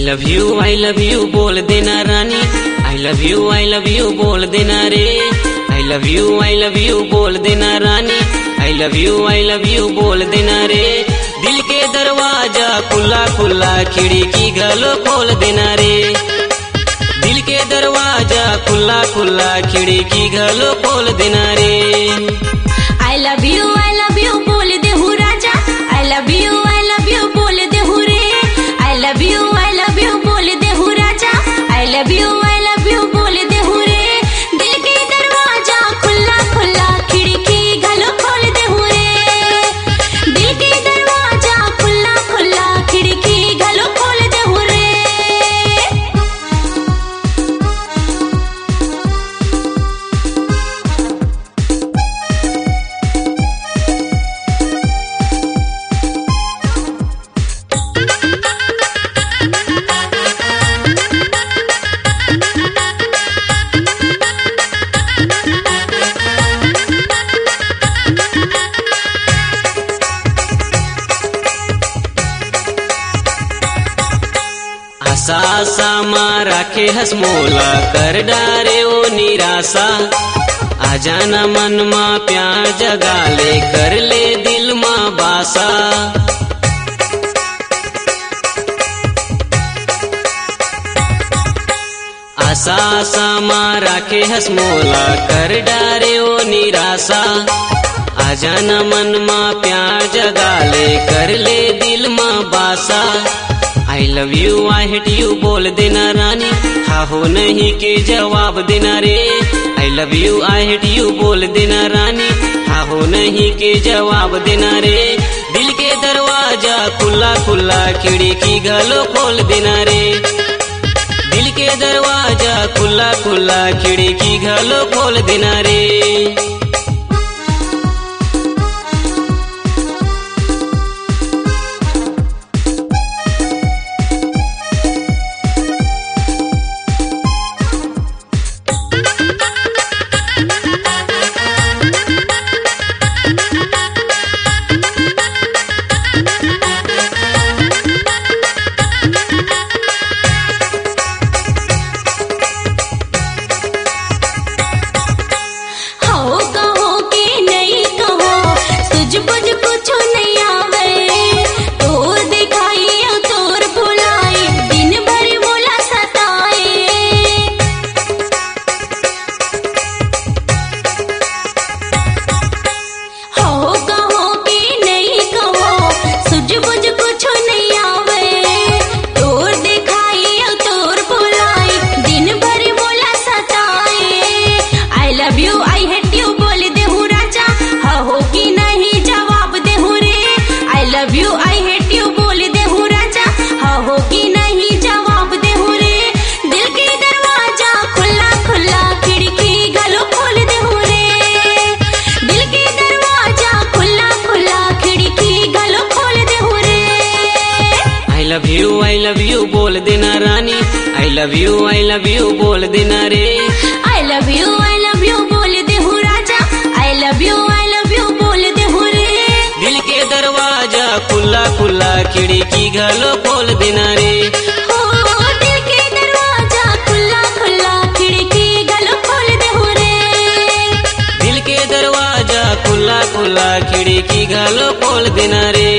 Love you बोल देना रानी। I love you बोल देना रे। आई लव यू बोल देना रानी। आई लव यू बोल देना रे। दिल के दरवाजा खुला खुला खिड़की घलो खोल देना रे। दिल के दरवाजा खुला खुला खिड़की घलो खोल देना रे। आई लव यू बोल दे हूँ राजा। आई लव यू बोल दे हूँ रे। आई लव यू बोल दे हूँ राजा। आई लव यू बोल दे हूँ रे। दिल के दरवाजा खुला खुला खिड़की घलो खोल दे हूँ रे। दिल के दरवाजा खुला खुला खिड़की घलो खोल दे हूँ रे। आशा आशा माँ राखे हसमोला कर डारे ओ निराशा। आ जाना मन माँ प्यार जगा ले कर ले दिल माँ बासा। आशा आशा माँ राखे हसमोला कर डारे ओ निराशा। आ जाना मन माँ प्यार जगा ले कर ले दिल माँ बासा। I love you I hate you बोल देना रानी। हाँ हो नहीं के जवाब देना रे। I love you I hate you बोल देना रानी। हाँ हो नहीं के जवाब देना रे। दिल के दरवाजा खुला खुला खिड़की घलो खोल देना रे। दिल के दरवाजा खुला खुला खिड़की घलो खोल देना रे। आई लव यू बोल देना रानी। आई लव यू बोल देना रे। आई लव यू बोल दे हूँ राजा। आई लव यू बोल दे हूँ रे। दिल के दरवाजा खुला खुला खिड़की घलो खोल देना रे। हो दिल के दरवाजा खुला खुला खिड़की घलो खोल दे हूँ रे। दिल के दरवाजा खुला खुला खिड़की घलो खोल देना रे।